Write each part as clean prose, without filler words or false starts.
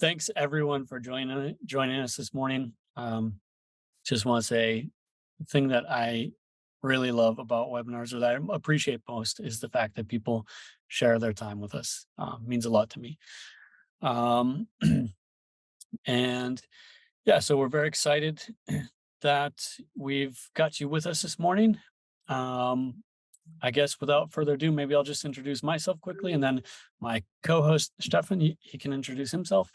thanks everyone for joining us this morning. Just want to say the thing that I really love about webinars, or that I appreciate most, is the fact that people share their time with us. Means a lot to me. Um, and yeah, so we're very excited that we've got you with us this morning. Um, I guess without further ado, maybe I'll just introduce myself quickly, and then my co-host Stefan, he can introduce himself.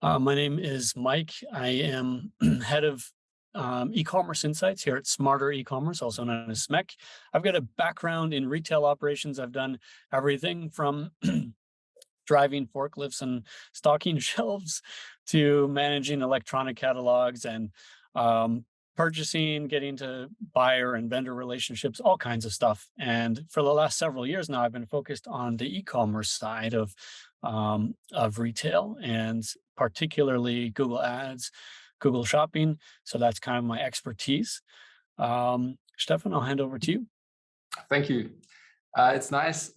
My name is Mike. I am head of e-commerce insights here at Smarter E-commerce, also known as SMEC. I've got a background in retail operations. I've done everything from driving forklifts and stocking shelves to managing electronic catalogs and purchasing, getting to buyer and vendor relationships, all kinds of stuff. And for the last several years now, I've been focused on the e-commerce side of retail, and particularly Google Ads, Google Shopping. So that's kind of my expertise. Stefan, I'll hand over to you. Thank you. It's nice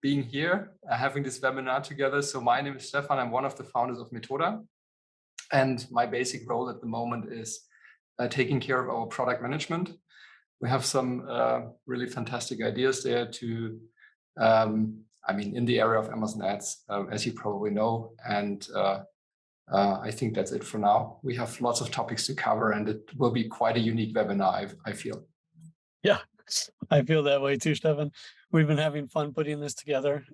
being here, having this webinar together. So my name is Stefan. I'm one of the founders of Metoda. And my basic role at the moment is taking care of our product management. We have some really fantastic ideas there to, in the area of Amazon ads, as you probably know. And I think that's it for now. We have lots of topics to cover, and it will be quite a unique webinar, I feel. Yeah, I feel that way too, Stefan. We've been having fun putting this together,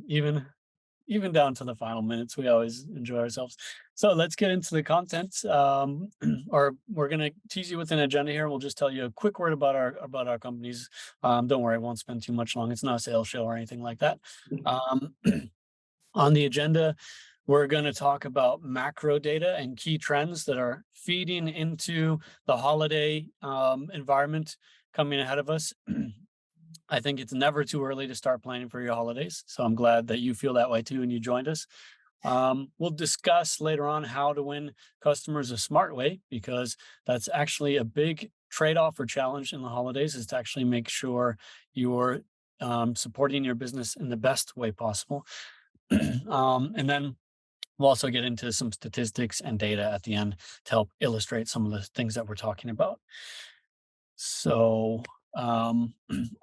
even down to the final minutes. We always enjoy ourselves. So let's get into the content. Or we're going to tease you with an agenda here. We'll just tell you a quick word about our companies. Don't worry, I won't spend too much long. It's not a sales show or anything like that. On the agenda, we're going to talk about macro data and key trends that are feeding into the holiday environment coming ahead of us. I think it's never too early to start planning for your holidays. So I'm glad that you feel that way too and you joined us. We'll discuss later on how to win customers a smart way, because that's actually a big trade-off or challenge in the holidays, is to actually make sure you're supporting your business in the best way possible. And then we'll also get into some statistics and data at the end to help illustrate some of the things that we're talking about. So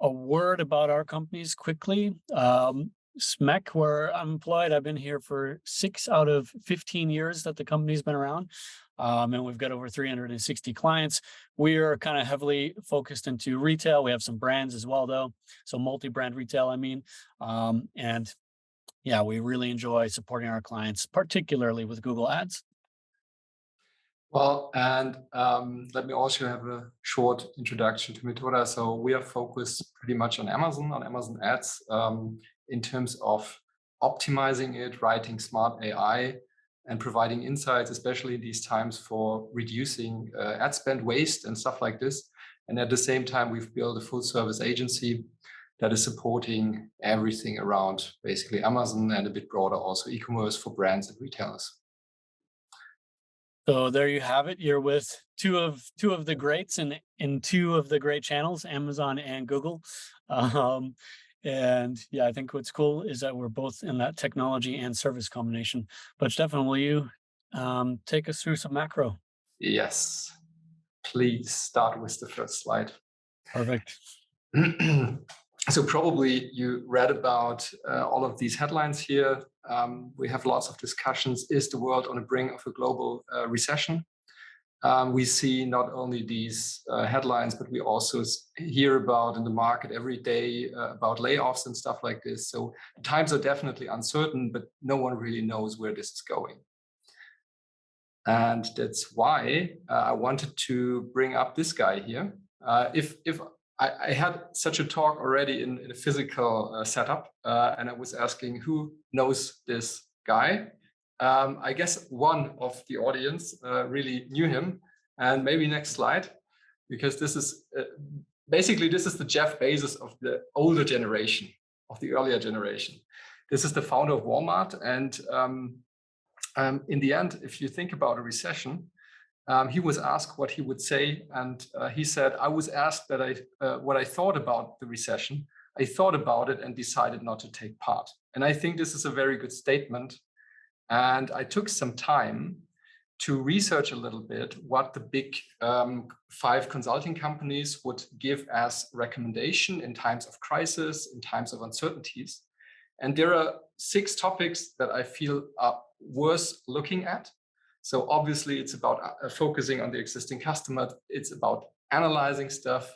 a word about our companies quickly. SMEC, where I'm employed, I've been here for 6 out of 15 years that the company's been around. And we've got over 360 clients. We are kind of heavily focused into retail. We have some brands as well, though. So multi-brand retail, and yeah, we really enjoy supporting our clients, particularly with Google Ads. Well, and let me also have a short introduction to Metoda. So we are focused pretty much on Amazon ads, in terms of optimizing it, writing smart AI, and providing insights, especially in these times, for reducing ad spend waste and stuff like this. And at the same time, we've built a full service agency that is supporting everything around basically Amazon, and a bit broader also e-commerce for brands and retailers. So there you have it. You're with two of the greats in two of the great channels, Amazon and Google. And yeah, I think what's cool is that we're both in that technology and service combination. But Stefan, will you take us through some macro? Yes, please start with the first slide. Perfect. So probably you read about all of these headlines here. We have lots of discussions. Is the world on the brink of a global recession? We see not only these headlines, but we also hear about in the market every day about layoffs and stuff like this. So times are definitely uncertain, but no one really knows where this is going. And that's why I wanted to bring up this guy here. If I had such a talk already in a physical setup, and I was asking who knows this guy. I guess one of the audience really knew him. And maybe next slide, because this is basically this is the Jeff Bezos of the older generation, of the earlier generation. This is the founder of Walmart. And in the end, if you think about a recession, he was asked what he would say, and he said, "I was asked that what I thought about the recession. I thought about it and decided not to take part." And I think this is a very good statement And I took some time to research a little bit what the big 5 consulting companies would give as recommendation in times of crisis, in times of uncertainties. And there are 6 topics that I feel are worth looking at. So obviously it's about focusing on the existing customer. It's about analyzing stuff.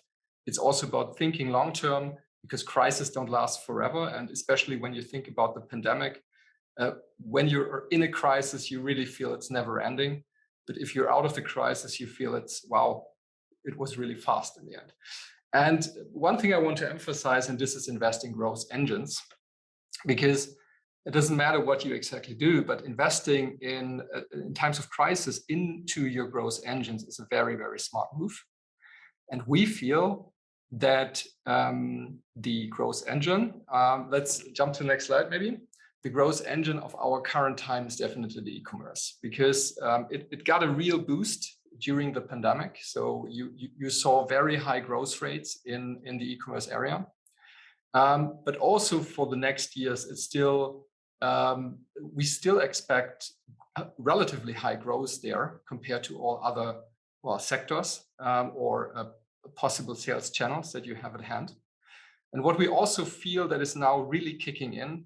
It's also about thinking long-term, because crises don't last forever. And especially when you think about the pandemic, when you're in a crisis, you really feel it's never ending. But if you're out of the crisis, you feel it's, wow, it was really fast in the end. And one thing I want to emphasize, and this is invest in growth engines, because it doesn't matter what you exactly do, but investing in times of crisis into your growth engines is a very, very smart move. And we feel that the growth engine, let's jump to the next slide maybe. The growth engine of our current time is definitely the e-commerce, because it got a real boost during the pandemic. So you saw very high growth rates in the e-commerce area. But also for the next years, it's still we still expect relatively high growth there compared to all other sectors or possible sales channels that you have at hand. And what we also feel that is now really kicking in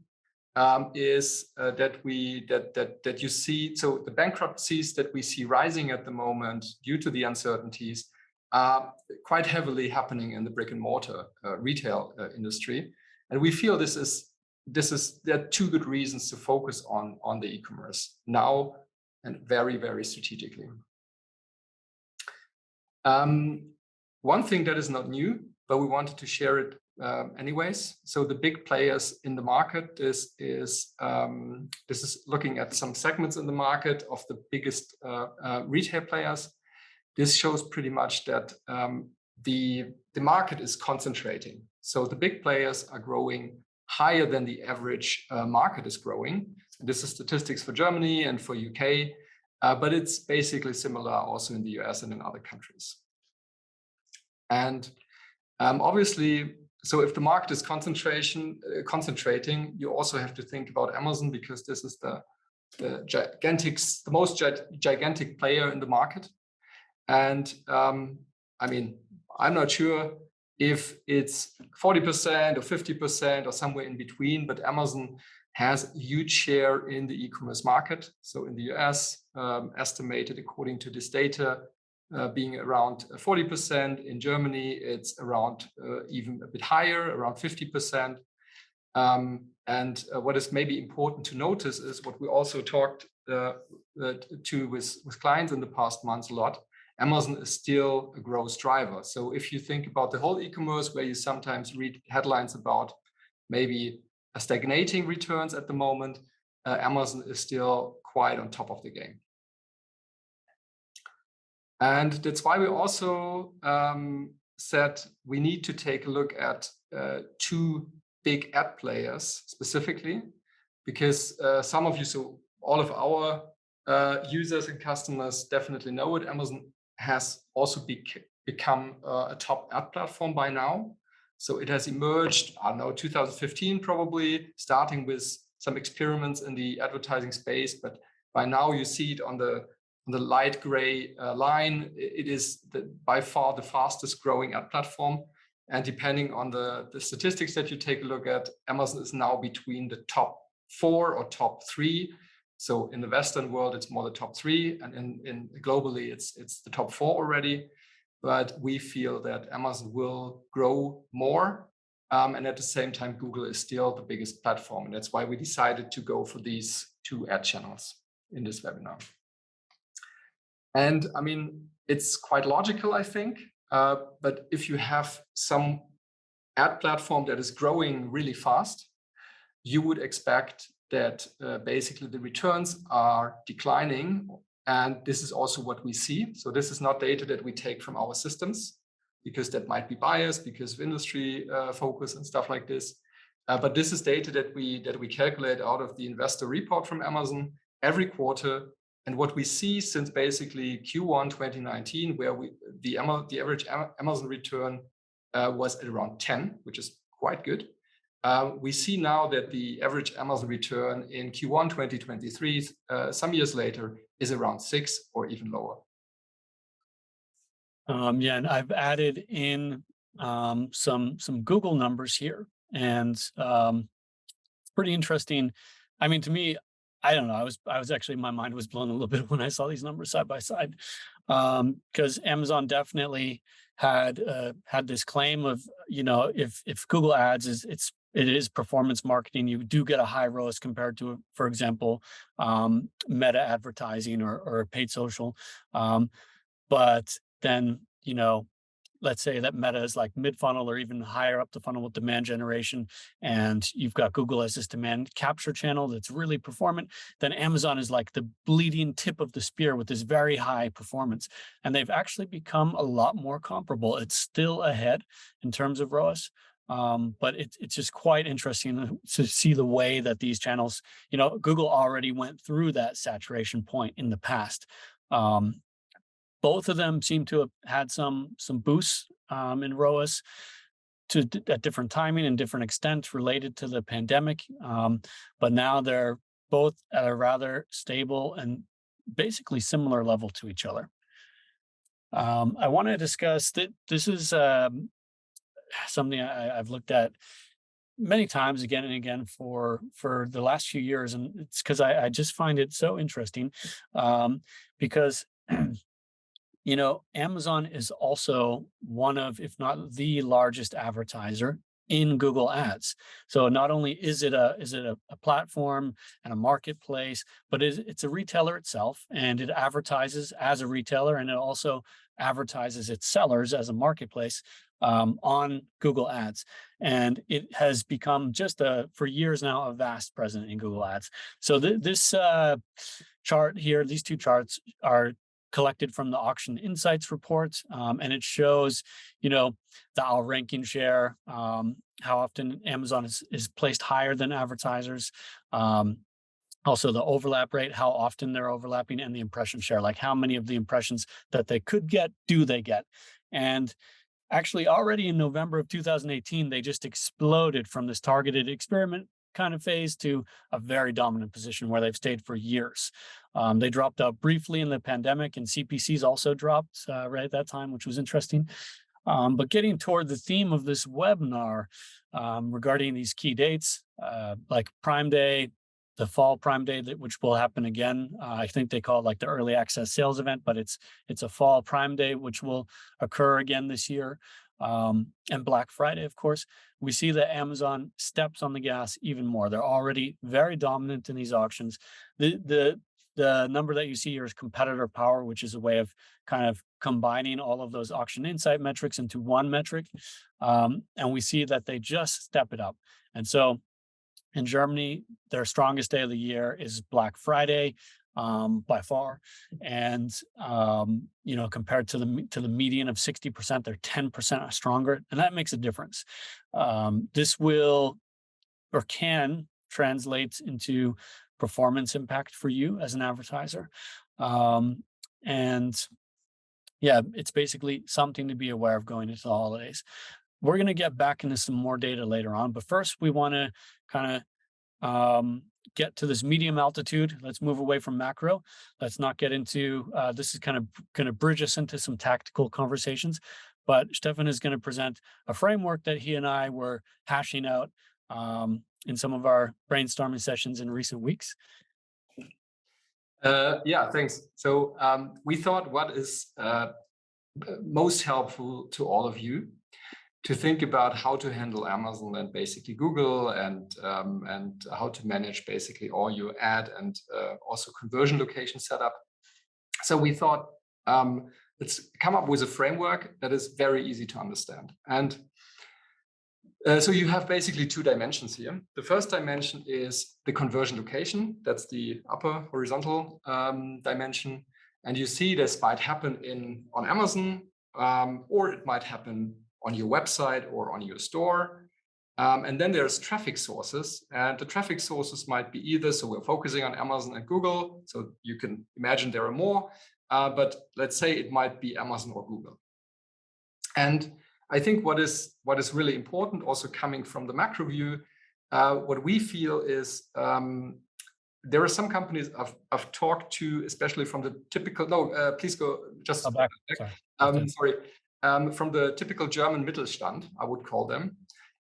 is that you see, so the bankruptcies that we see rising at the moment due to the uncertainties are quite heavily happening in the brick and mortar retail industry. And we feel there are 2 good reasons to focus on the e-commerce now and very, very strategically. One thing that is not new, but we wanted to share it anyways. So the big players in the market, this is looking at some segments in the market of the biggest retail players. This shows pretty much that the market is concentrating. So the big players are growing higher than the average market is growing. This is statistics for Germany and for UK, but it's basically similar also in the US and in other countries. And obviously, so if the market is concentrating, you also have to think about Amazon, because this is the most gigantic player in the market. And I mean, I'm not sure if it's 40% or 50% or somewhere in between, but Amazon has a huge share in the e-commerce market. So in the US, estimated according to this data, being around 40%. In Germany, it's around even a bit higher, around 50%. And what is maybe important to notice is what we also talked to with clients in the past months a lot. Amazon is still a growth driver. So if you think about the whole e-commerce, where you sometimes read headlines about maybe a stagnating returns at the moment, Amazon is still quite on top of the game. And that's why we also said we need to take a look at 2 big ad players specifically, because some of you, so all of our users and customers definitely know it. Amazon has also become a top ad platform by now. So it has emerged, I don't know, 2015 probably, starting with some experiments in the advertising space. But by now you see it on the light gray line. It is by far the fastest growing ad platform. And depending on the statistics that you take a look at, Amazon is now between the top 4 or top 3. So in the Western world, it's more the top 3, and in globally, it's the top 4 already. But we feel that Amazon will grow more, and at the same time, Google is still the biggest platform, and that's why we decided to go for these 2 ad channels in this webinar. And I mean, it's quite logical, I think. But if you have some ad platform that is growing really fast, you would expect that basically the returns are declining. And this is also what we see. So this is not data that we take from our systems, because that might be biased because of industry focus and stuff like this. But this is data that we calculate out of the investor report from Amazon every quarter. And what we see since basically Q1 2019, where the average Amazon return was at around 10, which is quite good. we see now that the average Amazon return in Q1 2023, some years later, is around 6 or even lower. Yeah, and I've added in some Google numbers here, and it's pretty interesting. I mean, to me, I don't know. I was actually, my mind was blown a little bit when I saw these numbers side by side, because Amazon definitely had this claim of, if Google Ads it is performance marketing, you do get a high ROAS compared to, for example, meta advertising or paid social. But then, let's say that Meta is like mid funnel or even higher up the funnel with demand generation, and you've got Google as this demand capture channel that's really performant, then Amazon is like the bleeding tip of the spear with this very high performance. And they've actually become a lot more comparable. It's still ahead in terms of ROAS. But it's just quite interesting to see the way that these channels, Google already went through that saturation point in the past. Um, Both of them seem to have had some boosts in ROAS at different timing and different extent related to the pandemic. But now they're both at a rather stable and basically similar level to each other. I want to discuss that this is something I've looked at many times again and again for the last few years, and it's because I just find it so interesting, because Amazon is also one of, if not the largest advertiser in Google Ads. So not only is it a platform and a marketplace, but it's a retailer itself, and it advertises as a retailer, and it also advertises its sellers as a marketplace on Google Ads. And it has become just for years now, a vast presence in Google Ads. So this chart here, these two charts are collected from the Auction Insights report, and it shows, the outranking share, how often Amazon is placed higher than advertisers. Also the overlap rate, how often they're overlapping, and the impression share, like how many of the impressions that they could get, do they get? And actually, already in November of 2018, they just exploded from this targeted experiment kind of phase to a very dominant position where they've stayed for years. They dropped out briefly in the pandemic, and CPCs also dropped right at that time, which was interesting. But getting toward the theme of this webinar, regarding these key dates, like Prime Day, the fall Prime Day, which will happen again. I think they call it like the early access sales event, but it's a fall Prime Day, which will occur again this year. And Black Friday, of course. We see that Amazon steps on the gas even more. They're already very dominant in these auctions. The number that you see here is competitor power, which is a way of kind of combining all of those auction insight metrics into one metric. And we see that they just step it up. And so in Germany, their strongest day of the year is Black Friday, by far, and compared to the median of 60%, they're 10% stronger, and that makes a difference. This will or can translate into performance impact for you as an advertiser, and yeah, it's basically something to be aware of going into the holidays. We're going to get back into some more data later on, but first we want to kind of get to this medium altitude. Let's move away from macro. Let's not get into this is kind of going to bridge us into some tactical conversations. But Stefan is going to present a framework that he and I were hashing out in some of our brainstorming sessions in recent weeks. Yeah, thanks. So we thought what is most helpful to all of you to think about how to handle Amazon and basically Google, and how to manage basically all your ad and also conversion location setup. So we thought, let's come up with a framework that is very easy to understand. And so you have basically two dimensions here. The first dimension is the conversion location. That's the upper horizontal dimension. And you see this might happen on Amazon, or it might happen on your website or on your store. And then there's traffic sources, and the traffic sources might be either, so we're focusing on Amazon and Google, so you can imagine there are more, but let's say it might be Amazon or Google. And I think what is really important, also coming from the macro view, What we feel is there are some companies I've talked to, especially from the typical. No, please go. Oh, Just back. back. Sorry. After. Sorry. From the typical German Mittelstand, I would call them,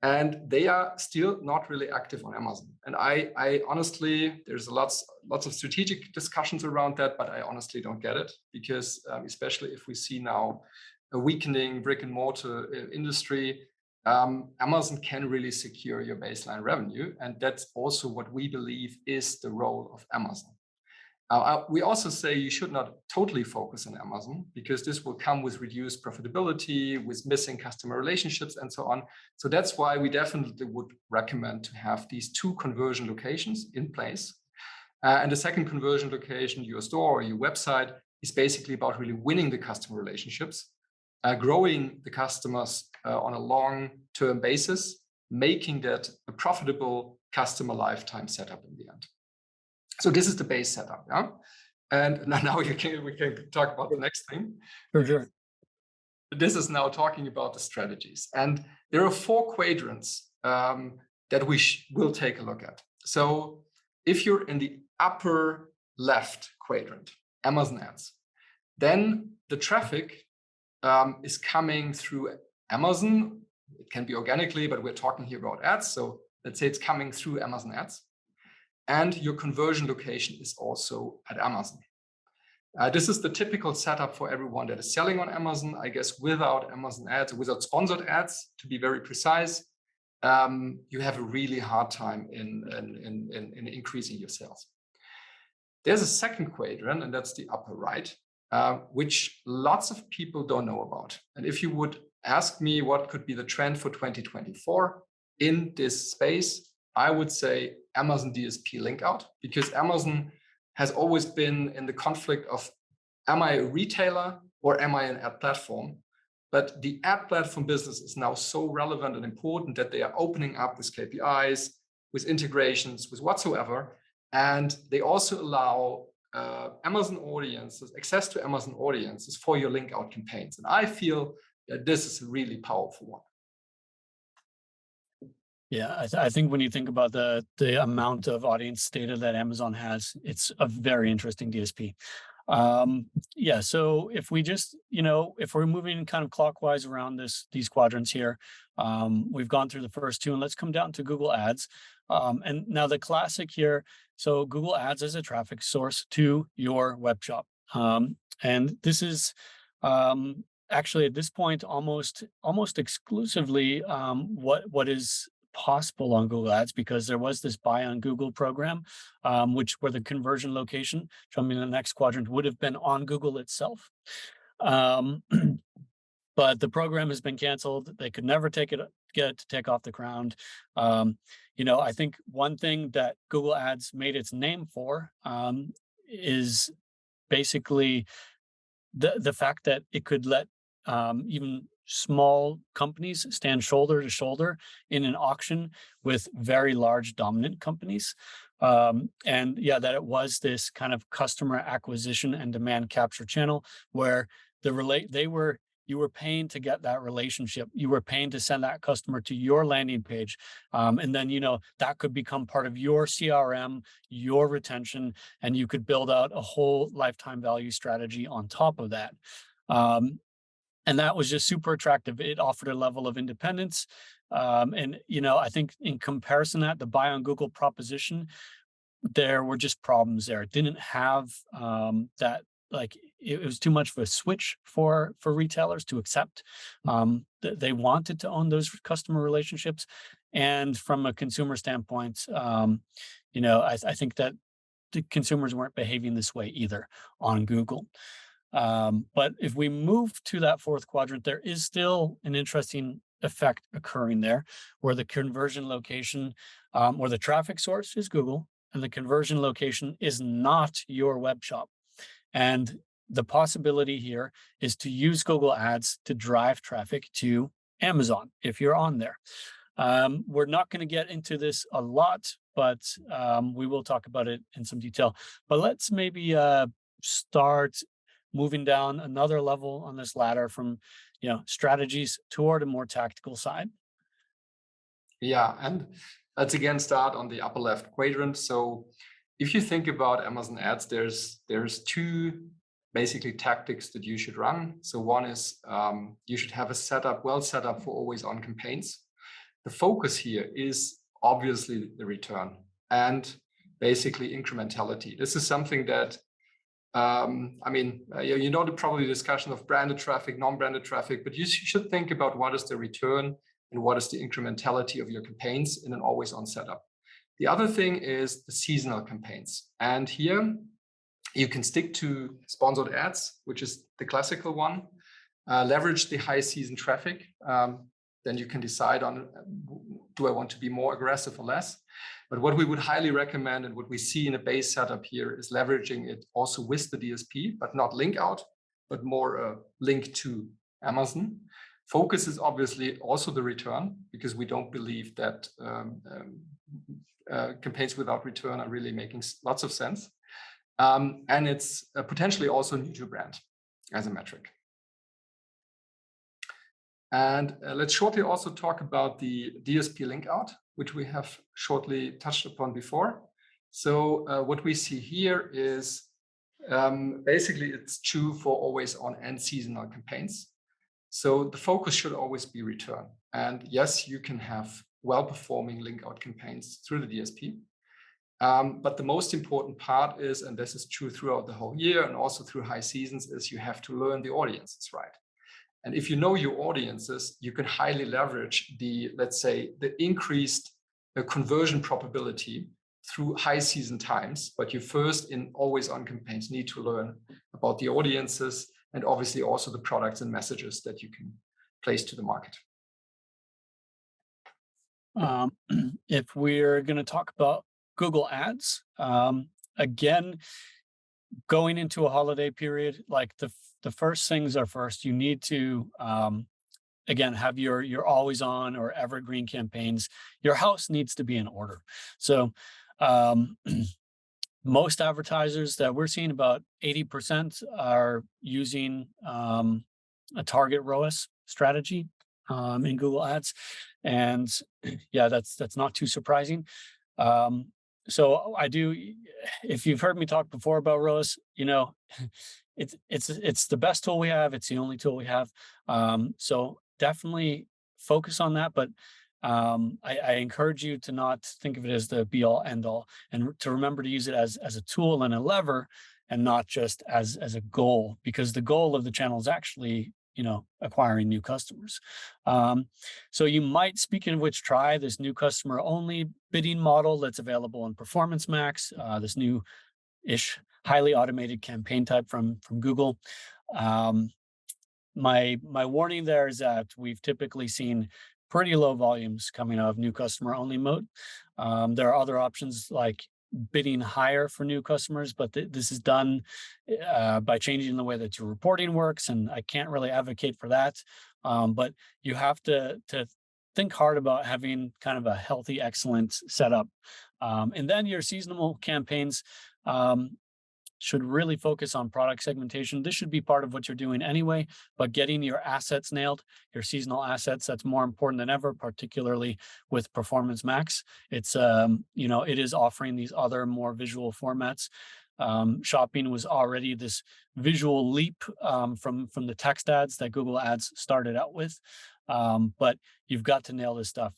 and they are still not really active on Amazon. And I honestly, there's lots of strategic discussions around that, but I honestly don't get it because especially if we see now a weakening brick and mortar industry, Amazon can really secure your baseline revenue, and that's also what we believe is the role of Amazon. We also say you should not totally focus on Amazon because this will come with reduced profitability, with missing customer relationships, and so on. So that's why we definitely would recommend to have these two conversion locations in place. And the second conversion location, your store or your website, is basically about really winning the customer relationships, growing the customers on a long-term basis, making that a profitable customer lifetime setup in the end. So this is the base setup, yeah. And now we can talk about the next thing. For sure. This is now talking about the strategies, and there are 4 quadrants that we will take a look at. So if you're in the upper left quadrant, Amazon ads, then the traffic is coming through Amazon. It can be organically, but we're talking here about ads. So let's say it's coming through Amazon ads. And your conversion location is also at Amazon. This is the typical setup for everyone that is selling on Amazon. I guess without Amazon ads, without sponsored ads, to be very precise, you have a really hard time in increasing your sales. There's a second quadrant, and that's the upper right, which lots of people don't know about. And if you would ask me what could be the trend for 2024 in this space, I would say Amazon DSP link out, because Amazon has always been in the conflict of, am I a retailer or am I an ad platform? But the ad platform business is now so relevant and important that they are opening up with KPIs, with integrations, with whatsoever. And they also allow Amazon audiences, access to Amazon audiences for your link out campaigns. And I feel that this is a really powerful one. Yeah, I think when you think about the amount of audience data that Amazon has, it's a very interesting DSP. Yeah, so if we just, if we're moving kind of clockwise around these quadrants here, we've gone through the first 2, and let's come down to Google Ads. And now the classic here, so Google Ads is a traffic source to your web shop. And this is actually at this point almost exclusively what is possible on Google Ads, because there was this buy on Google program, where the conversion location, showing me the next quadrant, would have been on Google itself. But the program has been canceled. They could never get it to take off the ground. I think one thing that Google Ads made its name for is basically the fact that it could let even small companies stand shoulder to shoulder in an auction with very large dominant companies. And yeah, that it was this kind of customer acquisition and demand capture channel where you were paying to get that relationship. You were paying to send that customer to your landing page. And then, that could become part of your CRM, your retention, and you could build out a whole lifetime value strategy on top of that. And that was just super attractive. It offered a level of independence. And, I think in comparison to that, the buy on Google proposition, there were just problems there. It didn't have that, like, it was too much of a switch for retailers to accept. They wanted to own those customer relationships. And from a consumer standpoint, I think that the consumers weren't behaving this way either on Google. But if we move to that 4th quadrant, there is still an interesting effect occurring there, where the conversion location or the traffic source is Google, and the conversion location is not your web shop. And the possibility here is to use Google Ads to drive traffic to Amazon if you're on there. We're not going to get into this a lot, but we will talk about it in some detail. But let's maybe start moving down another level on this ladder from strategies toward a more tactical side. Yeah, and let's again start on the upper left quadrant. So if you think about Amazon ads, there's two basically tactics that you should run. So one is you should have a well set up for always on campaigns. The focus here is obviously the return and basically incrementality. This is something that you know, probably the discussion of branded traffic, non-branded traffic, but you should think about what is the return and what is the incrementality of your campaigns in an always-on setup. The other thing is the seasonal campaigns. And here you can stick to sponsored ads, which is the classical one, leverage the high season traffic. Then you can decide on, do I want to be more aggressive or less? But what we would highly recommend and what we see in a base setup here is leveraging it also with the DSP, but not link out, but more a link to Amazon. Focus is obviously also the return, because we don't believe that campaigns without return are really making lots of sense. And it's potentially also new to brand as a metric. And let's shortly also talk about the DSP link out, which we have shortly touched upon before. So what we see here is basically it's true for always on and seasonal campaigns. So the focus should always be return. And yes, you can have well-performing link out campaigns through the DSP. But the most important part is, and this is true throughout the whole year and also through high seasons, is you have to learn the audiences, right? And if you know your audiences, you can highly leverage the, let's say, the increased conversion probability through high season times. But you first, in always on campaigns, need to learn about the audiences and obviously also the products and messages that you can place to the market. If we're going to talk about Google Ads, again, going into a holiday period, like the first things are first. You need to again have your always on or evergreen campaigns. Your house needs to be in order. So most advertisers that we're seeing, about 80%, are using a target ROAS strategy in Google Ads, and yeah, that's not too surprising. So I do. If you've heard me talk before about ROAS, you know, it's the best tool we have. It's the only tool we have. So definitely focus on that. But I encourage you to not think of it as the be all end all, and to remember to use it as a tool and a lever, and not just as a goal, because the goal of the channel is actually, you know, acquiring new customers. So you might, speaking of which, try this new customer only bidding model that's available in Performance Max, this new ish highly automated campaign type from Google. My warning there is that we've typically seen pretty low volumes coming out of new customer only mode. There are other options like bidding higher for new customers, but this is done by changing the way that your reporting works, and I can't really advocate for that. But you have to think hard about having kind of a healthy, excellent setup. And then your seasonal campaigns should really focus on product segmentation. This should be part of what you're doing anyway, but getting your assets nailed, your seasonal assets, that's more important than ever, particularly with Performance Max. It's, you know, it is offering these other more visual formats. Shopping was already this visual leap from the text ads that Google Ads started out with. But you've got to nail this stuff.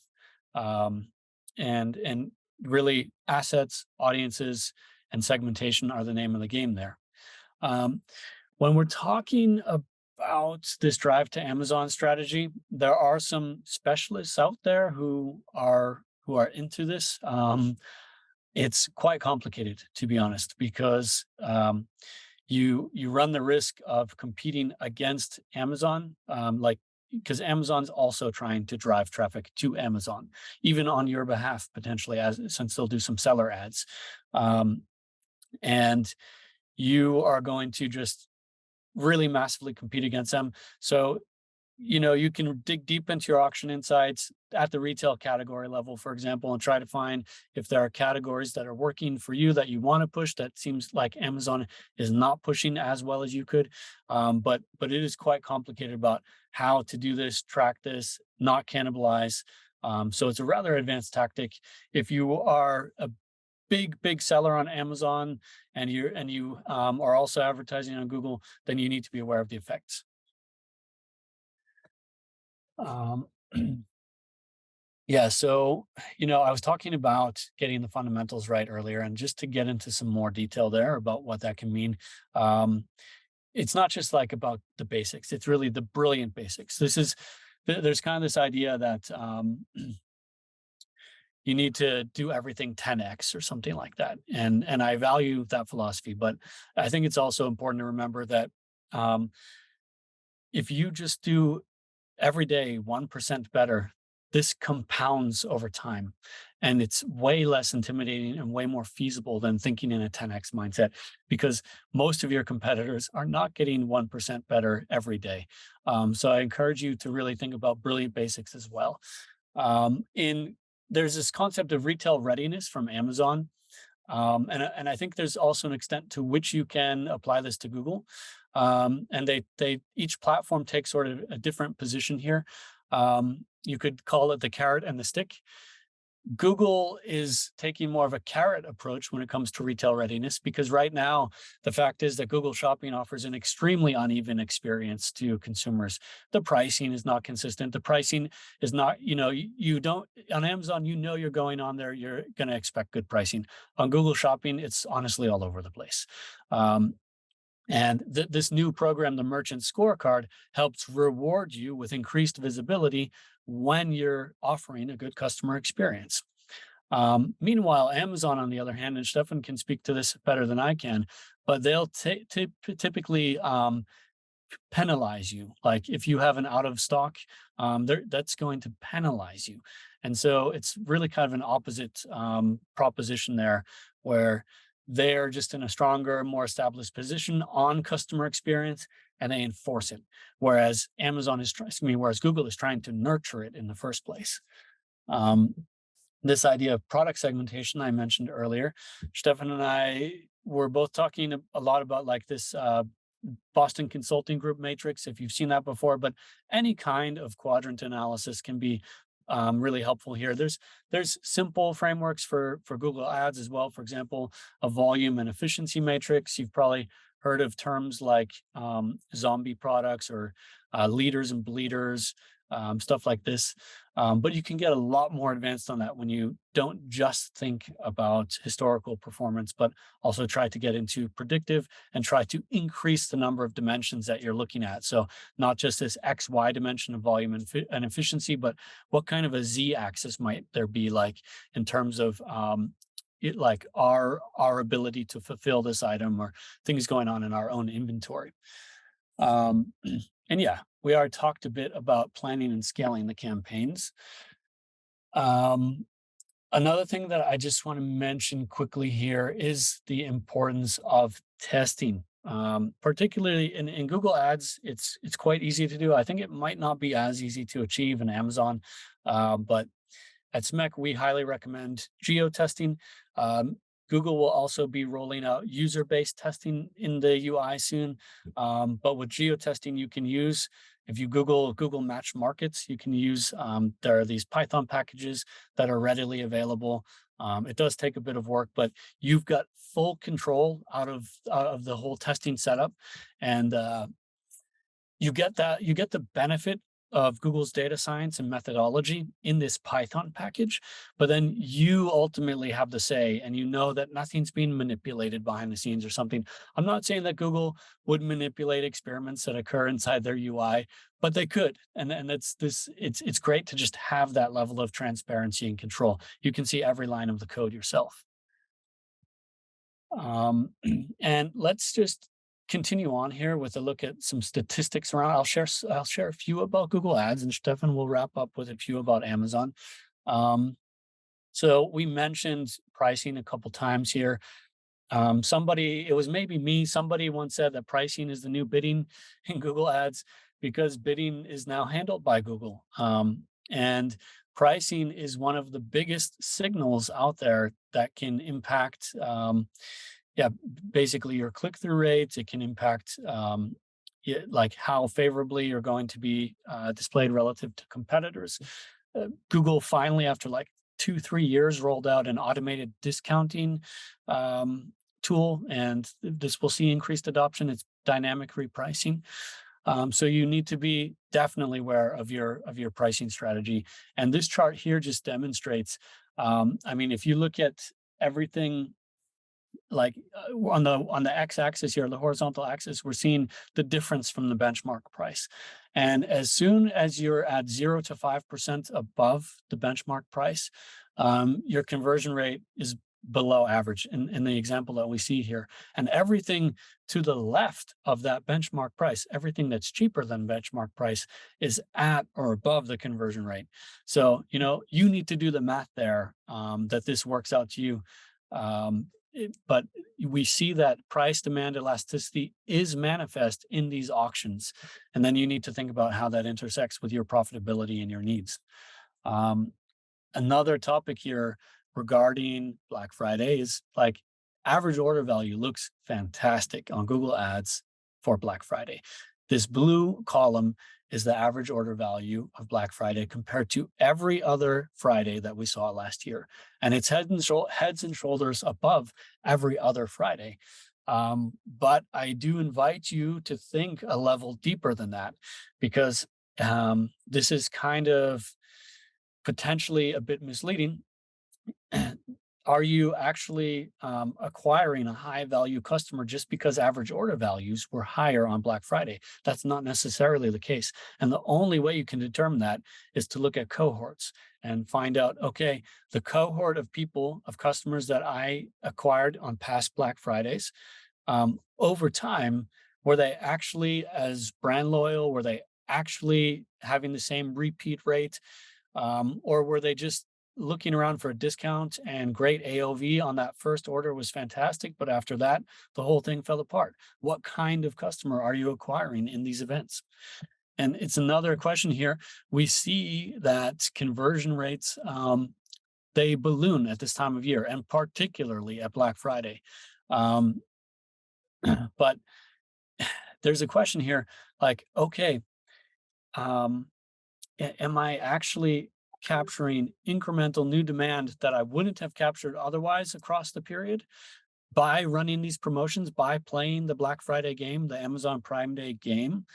And really, assets, audiences, and segmentation are the name of the game there. When we're talking about this drive to Amazon strategy, there are some specialists out there who are into this. It's quite complicated, to be honest, because you run the risk of competing against Amazon, because Amazon's also trying to drive traffic to Amazon, even on your behalf, potentially, since they'll do some seller ads. And you are going to just really massively compete against them. So, you know, you can dig deep into your auction insights at the retail category level, for example, and try to find if there are categories that are working for you that you want to push that seems like Amazon is not pushing as well as you could. But it is quite complicated about how to do this, track this, not cannibalize. So it's a rather advanced tactic. If you are a big seller on Amazon and you are also advertising on Google, then you need to be aware of the effects. Um, yeah, so I was talking about getting the fundamentals right earlier, and just to get into some more detail there about what that can mean. Um, it's not just like about the basics; it's really the brilliant basics. There's kind of this idea that you need to do everything 10x or something like that, and I value that philosophy, but I think it's also important to remember that um, if you just do every day 1% better, this compounds over time. And it's way less intimidating and way more feasible than thinking in a 10x mindset, because most of your competitors are not getting 1% better every day. So I encourage you to really think about brilliant basics as well. In There's this concept of retail readiness from Amazon, and I think there's also an extent to which you can apply this to Google. And they each platform takes sort of a different position here. You could call it the carrot and the stick. Google is taking more of a carrot approach when it comes to retail readiness, because right now the fact is that Google Shopping offers an extremely uneven experience to consumers. The pricing is not consistent. The pricing is not, you don't on Amazon, you're going on there, you're going to expect good pricing. On Google Shopping, it's honestly all over the place. Um, and this new program, the Merchant Scorecard, helps reward you with increased visibility when you're offering a good customer experience. Meanwhile, Amazon, on the other hand, and Stefan can speak to this better than I can, but they'll typically penalize you. Like if you have an out of stock, that's going to penalize you. And so it's really kind of an opposite proposition there, where they're just in a stronger, more established position on customer experience, and they enforce it. Whereas Google is trying to nurture it in the first place. Um, this idea of product segmentation I mentioned earlier, Stefan and I were both talking a lot about like this Boston Consulting Group matrix, if you've seen that before, but any kind of quadrant analysis can be really helpful here. There's simple frameworks for Google Ads as well. For example, a volume and efficiency matrix. You've probably heard of terms like zombie products or leaders and bleeders, stuff like this. But you can get a lot more advanced on that when you don't just think about historical performance, but also try to get into predictive and try to increase the number of dimensions that you're looking at. So not just this XY dimension of volume and efficiency, but what kind of a Z axis might there be, like in terms of like our ability to fulfill this item, or things going on in our own inventory. Um, and yeah, we already talked a bit about planning and scaling the campaigns. Um, Another thing that I just want to mention quickly here is the importance of testing. Particularly in Google Ads, it's quite easy to do. I think it might not be as easy to achieve in Amazon, but at SMEC, we highly recommend geo-testing. Um, Google will also be rolling out user-based testing in the UI soon. But with geo-testing, you can use, if you Google Match Markets, you can use, there are these Python packages that are readily available. It does take a bit of work, but you've got full control out of the whole testing setup. And you get the benefit of Google's data science and methodology in this Python package, but then you ultimately have the say, and you know that nothing's being manipulated behind the scenes or something. I'm not saying that Google would manipulate experiments that occur inside their UI, but they could. And it's great to just have that level of transparency and control. You can see every line of the code yourself. Um, and let's just continue on here with a look at some statistics around. I'll share a few about Google Ads, and Stefan will wrap up with a few about Amazon. Um, so we mentioned pricing a couple times here. It was maybe me, somebody once said that pricing is the new bidding in Google Ads, because bidding is now handled by Google. And pricing is one of the biggest signals out there that can impact, yeah, basically your click-through rates. It can impact like how favorably you're going to be displayed relative to competitors. Google finally, after like 2, 3 years, rolled out an automated discounting tool, and this will see increased adoption. It's dynamic repricing. So you need to be definitely aware of your pricing strategy. And this chart here just demonstrates. I mean, if you look at everything like on the x-axis here, the horizontal axis, we're seeing the difference from the benchmark price. And as soon as you're at 0 to 5% above the benchmark price, your conversion rate is below average in the example that we see here. And everything to the left of that benchmark price, everything that's cheaper than benchmark price, is at or above the conversion rate. So, you need to do the math there, that this works out to you. But we see that price demand elasticity is manifest in these auctions. And then you need to think about how that intersects with your profitability and your needs. Um, Another topic here regarding Black Friday is like average order value looks fantastic on Google Ads for Black Friday. This blue column is the average order value of Black Friday compared to every other Friday that we saw last year. And it's heads and shoulders above every other Friday. But I do invite you to think a level deeper than that, because this is kind of potentially a bit misleading. Are you actually acquiring a high value customer just because average order values were higher on Black Friday? That's not necessarily the case. And the only way you can determine that is to look at cohorts and find out, okay, the cohort of people, of customers that I acquired on past Black Fridays, over time, were they actually as brand loyal? Were they actually having the same repeat rate? Or were they just looking around for a discount and great AOV on that first order was fantastic, but after that, the whole thing fell apart? What kind of customer are you acquiring in these events? And it's another question here. We see that conversion rates, they balloon at this time of year, and particularly at Black Friday. Um, but there's a question here, like, okay, um, am I actually capturing incremental new demand that I wouldn't have captured otherwise across the period by running these promotions, by playing the Black Friday game, the Amazon Prime Day game?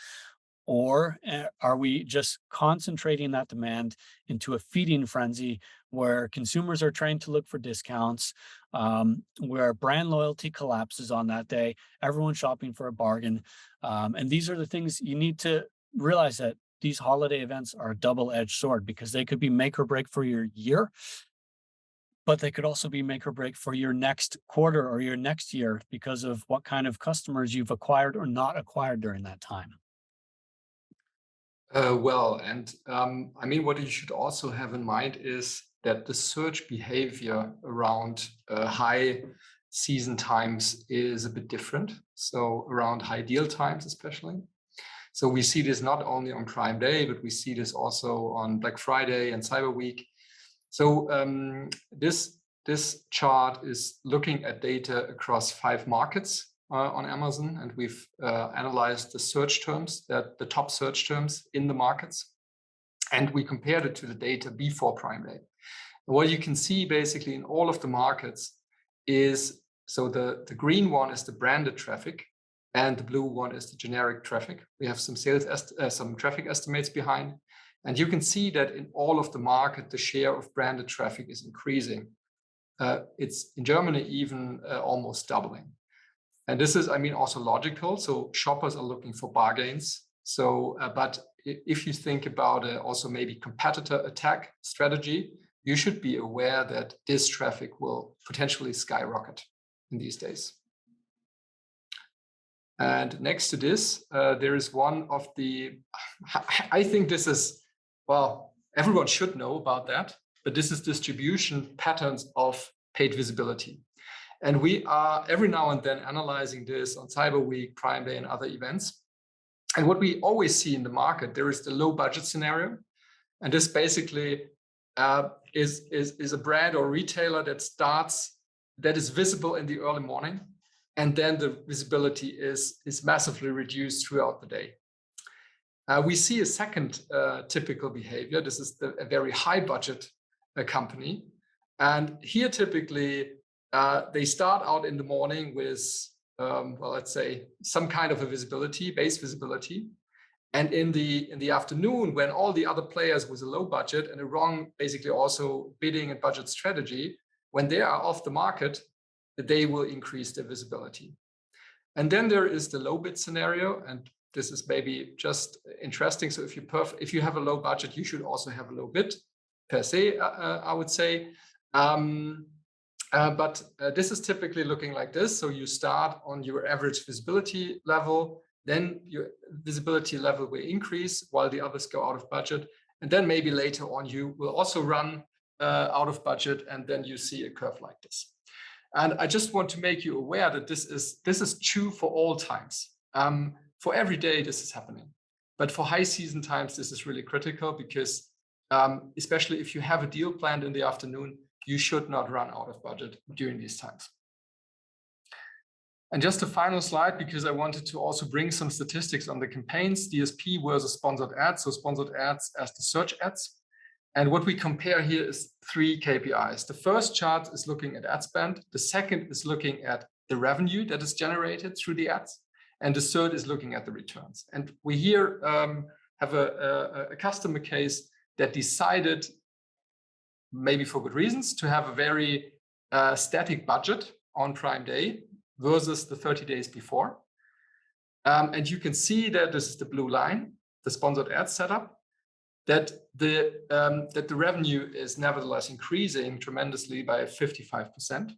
Or are we just concentrating that demand into a feeding frenzy where consumers are trained to look for discounts, where brand loyalty collapses on that day, everyone's shopping for a bargain? And these are the things you need to realize, that these holiday events are a double-edged sword, because they could be make or break for your year, but they could also be make or break for your next quarter or your next year because of what kind of customers you've acquired or not acquired during that time. I mean, what you should also have in mind is that the search behavior around high season times is a bit different. So around high deal times, especially. So we see this not only on Prime Day, but we see this also on Black Friday and Cyber Week. So this chart is looking at data across 5 markets on Amazon, and we've analyzed the search terms, that the top search terms in the markets, and we compared it to the data before Prime Day. And what you can see basically in all of the markets is, so the green one is the branded traffic, and the blue one is the generic traffic. We have some some traffic estimates behind, and you can see that in all of the market, the share of branded traffic is increasing. It's in Germany even almost doubling. And this is, I mean, also logical. So shoppers are looking for bargains. So, but if you think about also maybe competitor attack strategy, you should be aware that this traffic will potentially skyrocket in these days. And next to this, there is one of the, I think this is, well, everyone should know about that, but this is distribution patterns of paid visibility. And we are every now and then analyzing this on Cyber Week, Prime Day, and other events. And what we always see in the market, there is the low budget scenario. And this basically is a brand or retailer that is visible in the early morning. And then the visibility is massively reduced throughout the day. We see a second typical behavior. This is a very high budget company. And here, typically, they start out in the morning with, well, let's say, some kind of a visibility, base visibility. And in the afternoon, when all the other players with a low budget and a wrong, basically also bidding and budget strategy, when they are off the market, they will increase their visibility. And then there is the low bid scenario, and this is maybe just interesting. So if you have a low budget, you should also have a low bid per se, I would say. But this is typically looking like this. So you start on your average visibility level, then your visibility level will increase while the others go out of budget. And then maybe later on, you will also run out of budget, and then you see a curve like this. And I just want to make you aware that this is true for all times. For every day, this is happening. But for high season times, this is really critical because especially if you have a deal planned in the afternoon, you should not run out of budget during these times. And just a final slide, because I wanted to also bring some statistics on the campaigns, DSP versus sponsored ads. So sponsored ads as the search ads. And what we compare here is 3 KPIs. The first chart is looking at ad spend. The second is looking at the revenue that is generated through the ads. And the third is looking at the returns. And we here have a customer case that decided, maybe for good reasons, to have a very static budget on Prime Day versus the 30 days before. And you can see that this is the blue line, the sponsored ad setup, that the revenue is nevertheless increasing tremendously by 55%.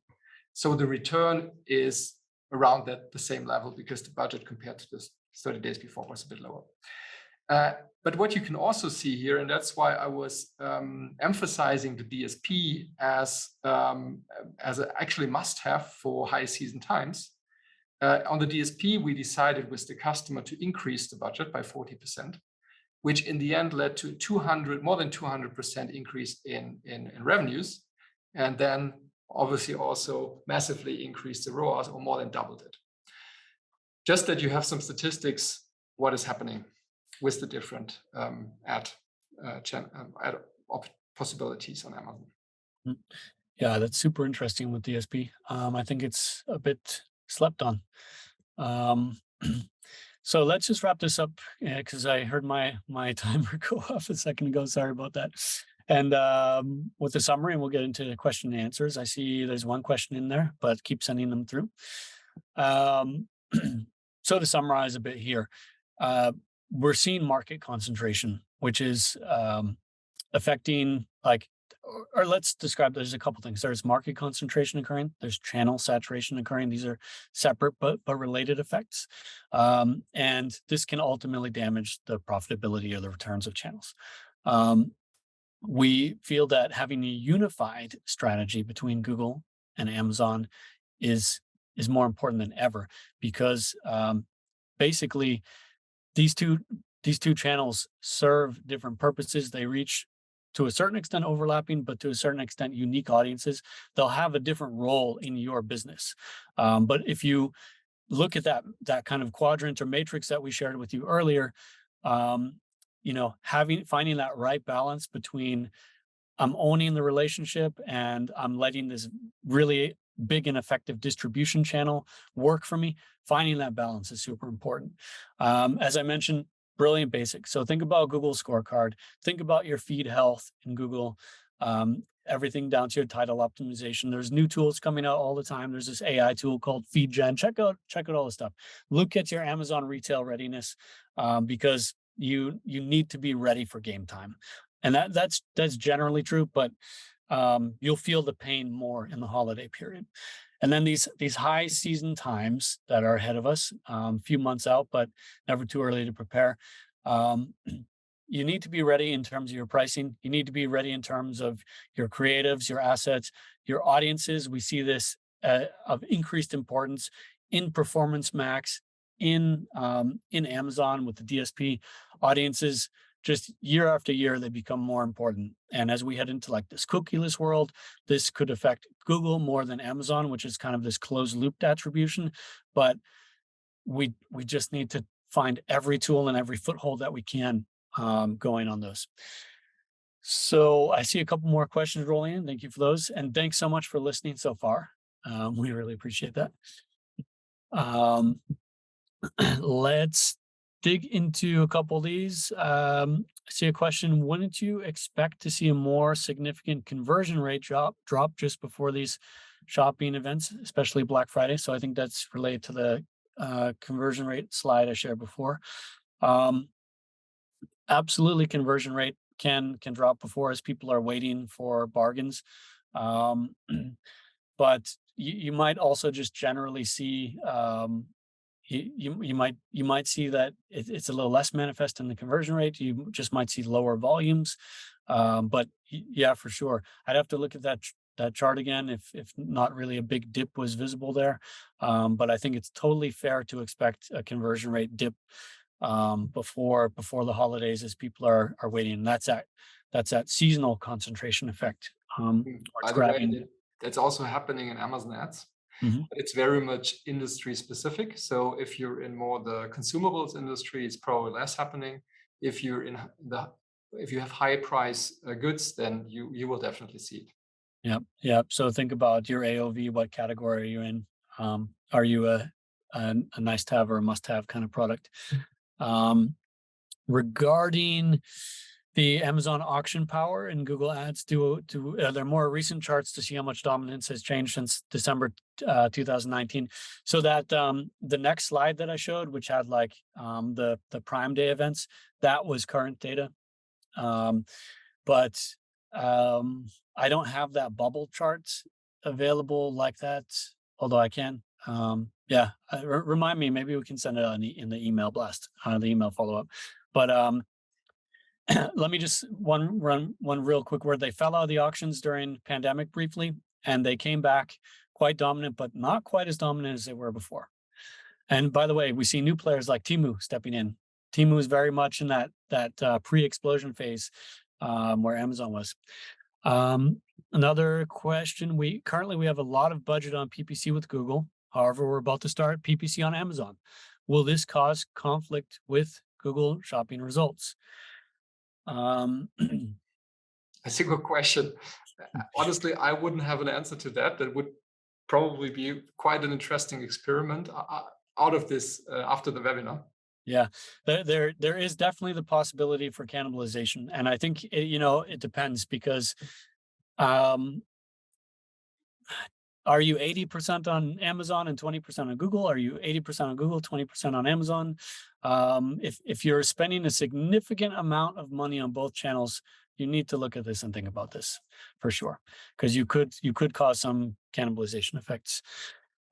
So the return is around the same level because the budget compared to this 30 days before was a bit lower. But what you can also see here, and that's why I was emphasizing the DSP as an actually must-have for high season times. On the DSP, we decided with the customer to increase the budget by 40%, which in the end led to more than 200% increase in revenues, and then obviously also massively increased the ROAS, or more than doubled it. Just that you have some statistics, what is happening with the different ad possibilities on Amazon. Yeah, that's super interesting with DSP. I think it's a bit slept on. So let's just wrap this up because I heard my timer go off a second ago. Sorry about that. And with the summary, and we'll get into the question and answers. I see there's one question in there, but keep sending them through. So to summarize a bit here, we're seeing market concentration, which is affecting or let's describe, there's a couple things. There's market concentration occurring. There's channel saturation occurring. These are separate but related effects. And this can ultimately damage the profitability or the returns of channels. We feel that having a unified strategy between Google and Amazon is more important than ever because basically these two channels serve different purposes. They reach to a certain extent overlapping, but to a certain extent unique audiences. They'll have a different role in your business. But if you look at that kind of quadrant or matrix that we shared with you earlier, finding that right balance between I'm owning the relationship and I'm letting this really big and effective distribution channel work for me, finding that balance is super important. As I mentioned, brilliant basics. So think about Google scorecard, think about your feed health in Google, everything down to your title optimization. There's new tools coming out all the time. There's this AI tool called Feed Gen. Check out all the stuff. Look at your Amazon retail readiness because you need to be ready for game time. And that's generally true, but you'll feel the pain more in the holiday period. And then these high season times that are ahead of us, a few months out, but never too early to prepare. You need to be ready in terms of your pricing. You need to be ready in terms of your creatives, your assets, your audiences. We see this of increased importance in Performance Max, in Amazon with the DSP audiences. Just year after year, they become more important. And as we head into this cookieless world, this could affect Google more than Amazon, which is kind of this closed looped attribution. But we just need to find every tool and every foothold that we can going on those. So I see a couple more questions rolling in. Thank you for those. And thanks so much for listening so far. We really appreciate that. Um, let's dig into a couple of these. I see a question. Wouldn't you expect to see a more significant conversion rate drop just before these shopping events, especially Black Friday? So I think that's related to the conversion rate slide I shared before. Um, Absolutely, conversion rate can drop before as people are waiting for bargains. Um, but you might also just generally see you might see that it's a little less manifest in the conversion rate. You just might see lower volumes, but yeah, for sure, I'd have to look at that chart again if not really a big dip was visible there. But I think it's totally fair to expect a conversion rate dip before the holidays as people are waiting. And that's that seasonal concentration effect. Or it's By the way, grabbing. that's also happening in Amazon ads. Mhm. But it's very much industry specific. So if you're in more the consumables industry, it's probably less happening. If you're in the if you have high price goods, then you will definitely see it. Yep, yep. So think about your AOV. What category are you in? Are you a nice to have or a must have kind of product? Um, Regarding the Amazon auction power in Google Ads, are there more recent charts to see how much dominance has changed since December 2019? So that the next slide that I showed, which had like the Prime Day events, that was current data. Um, but I don't have that bubble chart available like that, although I can. Yeah, remind me. Maybe we can send it in the email blast, the email follow up. But let me just run one real quick word. They fell out of the auctions during pandemic briefly, and they came back quite dominant, but not quite as dominant as they were before. And by the way, we see new players like Temu stepping in. Temu is very much in that pre-explosion phase where Amazon was. Another question: we currently have a lot of budget on PPC with Google. However, we're about to start PPC on Amazon. Will this cause conflict with Google shopping results? That's a good question. Honestly, I wouldn't have an answer to that. That would probably be quite an interesting experiment out of this after the webinar. Yeah, there is definitely the possibility for cannibalization, and I think it depends because um, are you 80% on Amazon and 20% on Google? Are you 80% on Google, 20% on Amazon? If you're spending a significant amount of money on both channels, you need to look at this and think about this for sure, because you could cause some cannibalization effects.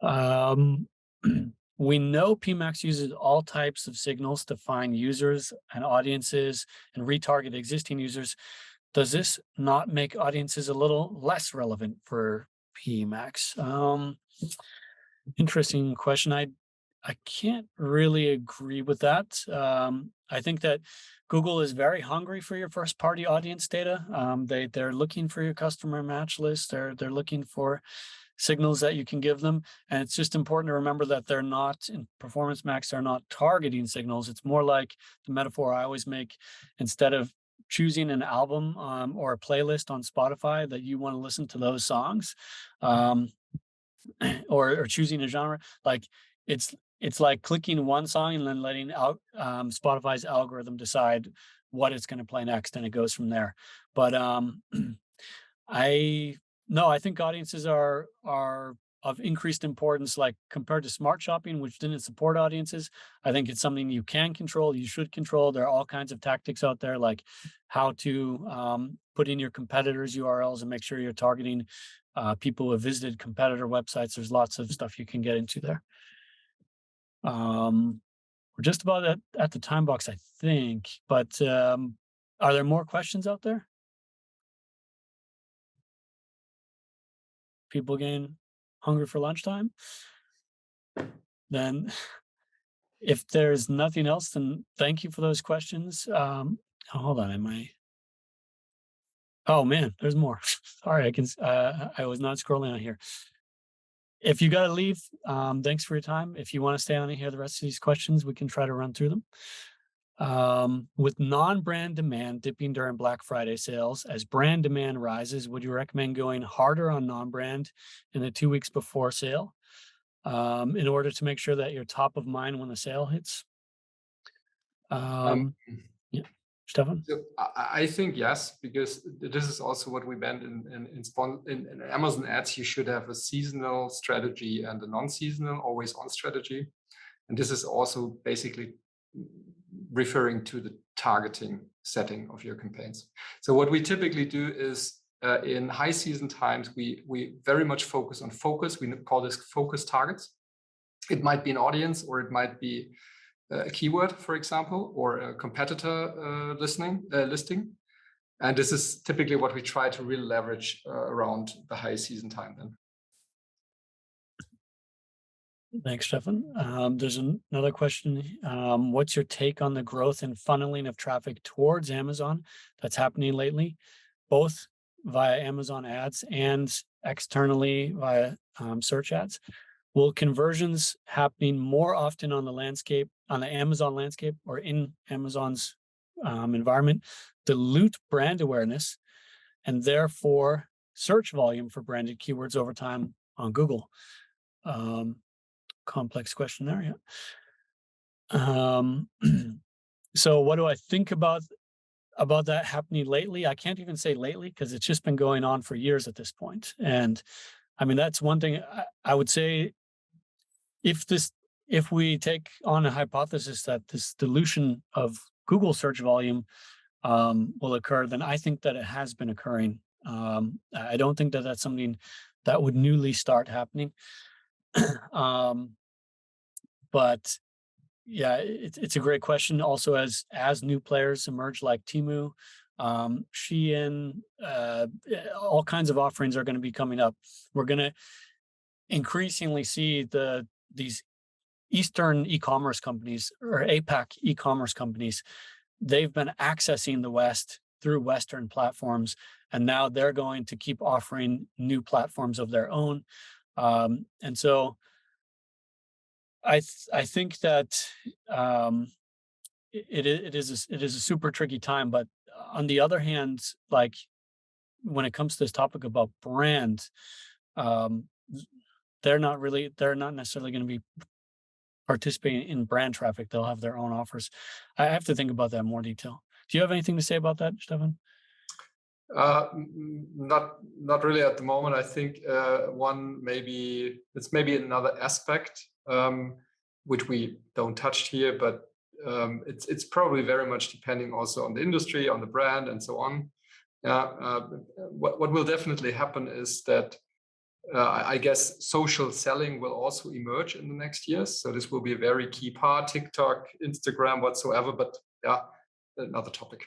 Um, we know PMax uses all types of signals to find users and audiences and retarget existing users. Does this not make audiences a little less relevant for PMax? Interesting question. I can't really agree with that. I think that Google is very hungry for your first party audience data. They're looking for your customer match list. They're looking for signals that you can give them, and it's just important to remember that they're not in Performance Max. They're not targeting signals. It's more like the metaphor I always make. Instead of choosing an album or a playlist on Spotify that you want to listen to those songs, um, or choosing a genre, like it's like clicking one song and then letting out Spotify's algorithm decide what it's going to play next, and it goes from there. But I no, I think audiences are of increased importance, like compared to smart shopping, which didn't support audiences. I think it's something you can control, you should control. There are all kinds of tactics out there, like how to put in your competitors' URLs and make sure you're targeting people who have visited competitor websites. There's lots of stuff you can get into there. We're just about at the time box, I think, but are there more questions out there? People getting hungry for lunchtime? Then if there's nothing else, then thank you for those questions. Hold on, am I? Oh man, there's more. Sorry, I was not scrolling on here. if you got to leave, thanks for your time. If you want to stay on and hear the rest of these questions, we can try to run through them. With non-brand demand dipping during Black Friday sales, as brand demand rises, would you recommend going harder on non-brand in the 2 weeks before sale, in order to make sure that you're top of mind when the sale hits? Um, Yeah, Stefan? So I think yes, because this is also what we meant in Amazon ads. You should have a seasonal strategy and a non-seasonal, always on strategy, and this is also basically referring to the targeting setting of your campaigns. So what we typically do is in high season times, we very much focus on focus. We call this focus targets. It might be an audience, or it might be a keyword, for example, or a competitor listing. And this is typically what we try to really leverage around the high season time then. Thanks, Stefan. There's another question. What's your take on the growth and funneling of traffic towards Amazon that's happening lately, both via Amazon ads and externally via search ads? Will conversions happening more often on the Amazon landscape or in Amazon's environment dilute brand awareness and therefore search volume for branded keywords over time on Google? Complex question there, yeah. So what do I think about that happening lately? I can't even say lately because it's just been going on for years at this point. And I mean, that's one thing I would say. If we take on a hypothesis that this dilution of Google search volume will occur, then I think that it has been occurring. I don't think that that's something that would newly start happening. But yeah, it's a great question. Also, as new players emerge like Temu, Shein, all kinds of offerings are going to be coming up. We're going to increasingly see these Eastern e-commerce companies or APAC e-commerce companies. They've been accessing the West through Western platforms, and now they're going to keep offering new platforms of their own. And so I think that it is a super tricky time. But on the other hand, like when it comes to this topic about brand, um, they're not necessarily going to be participating in brand traffic. They'll have their own offers. I have to think about that in more detail. Do you have anything to say about that, Stefan? Not really at the moment. I think it's maybe another aspect which we don't touch here, but it's probably very much depending also on the industry, on the brand, and so on. What will definitely happen is that I guess social selling will also emerge in the next years. So this will be a very key part: TikTok, Instagram, whatsoever. But yeah, another topic.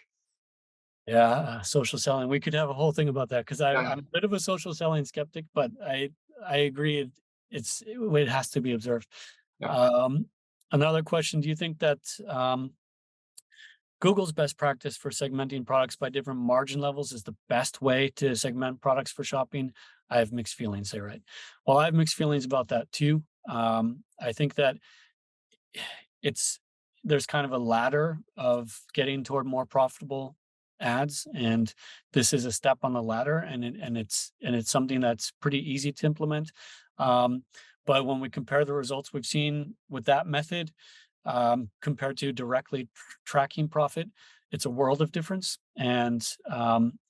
Yeah, social selling. We could have a whole thing about that because Yeah, I'm a bit of a social selling skeptic, but I agree it has to be observed. yeah. Another question: do you think that Google's best practice for segmenting products by different margin levels is the best way to segment products for shopping? I have mixed feelings there, right? Well, I have mixed feelings about that too. I think that there's kind of a ladder of getting toward more profitable ads, and this is a step on the ladder, and it's something that's pretty easy to implement. But when we compare the results we've seen with that method compared to directly tracking profit, it's a world of difference. And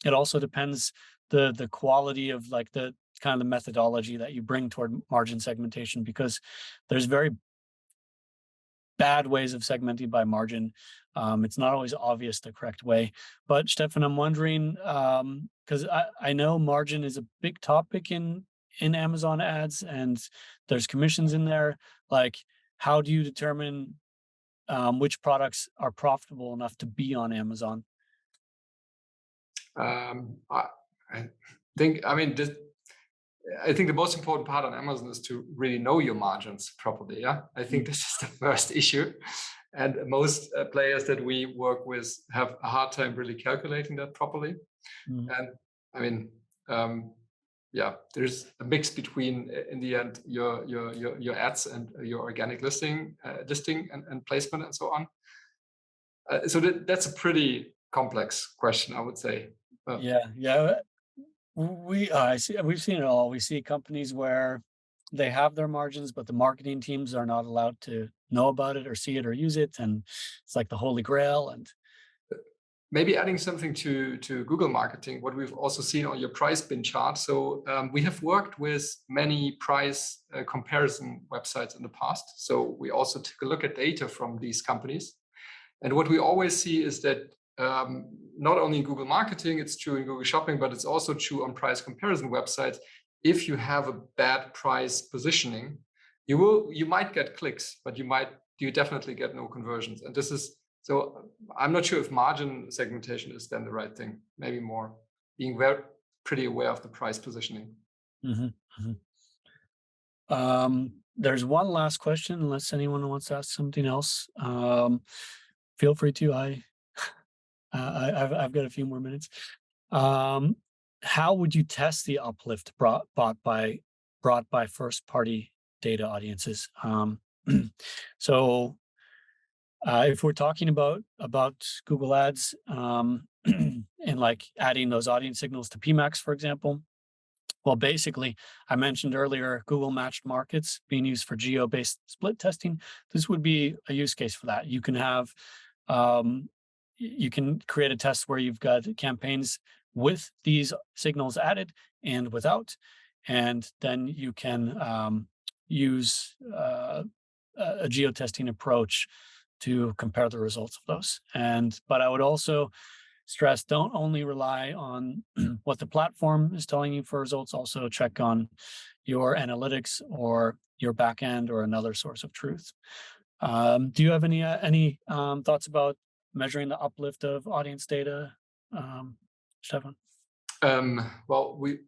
it also depends the quality of like the kind of the methodology that you bring toward margin segmentation, because there's very bad ways of segmenting by margin. It's not always obvious the correct way. But Stefan, I'm wondering, because I know margin is a big topic in Amazon ads, and there's commissions in there. Like, how do you determine which products are profitable enough to be on Amazon? I think, I think the most important part on Amazon is to really know your margins properly. Yeah, I think this is the first issue, and most players that we work with have a hard time really calculating that properly. Mm. And I mean, yeah, there's a mix between in the end your ads and your organic listing and placement and so on. So that's a pretty complex question, I would say. Yeah, yeah. I see. We've seen it all. We see companies where they have their margins, but the marketing teams are not allowed to know about it or see it or use it, and it's like the holy grail. And Maybe adding something to Google marketing, what we've also seen on your price bin chart. So we have worked with many price comparison websites in the past. So we also took a look at data from these companies. And what we always see is that not only in Google marketing, it's true in Google shopping, but it's also true on price comparison websites. If you have a bad price positioning, you might get clicks, but you definitely get no conversions. And this is so I'm not sure if margin segmentation is then the right thing. Maybe more being pretty aware of the price positioning. mhm, mhm. There's one last question, unless anyone wants to ask something else. Feel free to. I've got a few more minutes. Um, how would you test the uplift brought by first party data audiences? So if we're talking about Google Ads, and like adding those audience signals to PMAX, for example, well, basically, I mentioned earlier Google matched markets being used for geo-based split testing. This would be a use case for that. You can have, you can create a test where you've got campaigns with these signals added and without, and then you can use a geo-testing approach to compare the results of those. But I would also stress, don't only rely on what the platform is telling you for results, also check on your analytics or your backend or another source of truth. Do you have any thoughts about measuring the uplift of audience data, Stefan? Well, we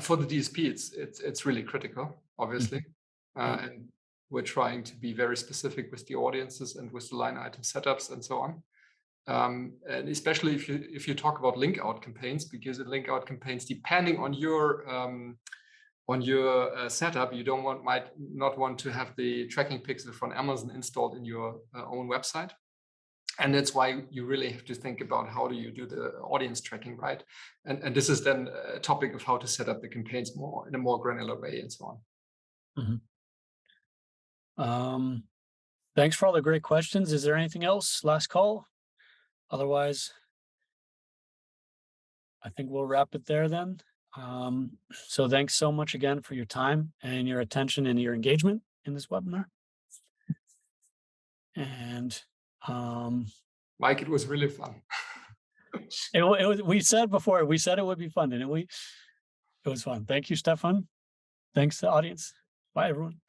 for the DSP, it's really critical, Mhm. obviously, Yeah. and we're trying to be very specific with the audiences and with the line item setups and so on. And especially if you talk about link out campaigns, because in link out campaigns, depending on your setup, you don't want might not want to have the tracking pixel from Amazon installed in your own website. And that's why you really have to think about how do you do the audience tracking, right? And this is then a topic of how to set up the campaigns more in a more granular way and so on. Mhm. Um, thanks for all the great questions. Is there anything else? Last call. Otherwise, I think we'll wrap it there then. So thanks so much again for your time and your attention and your engagement in this webinar. And um, Mike, it was really fun. it was, we said before, we said it would be fun, and it was fun. Thank you, Stefan. Thanks to the audience. Bye, everyone.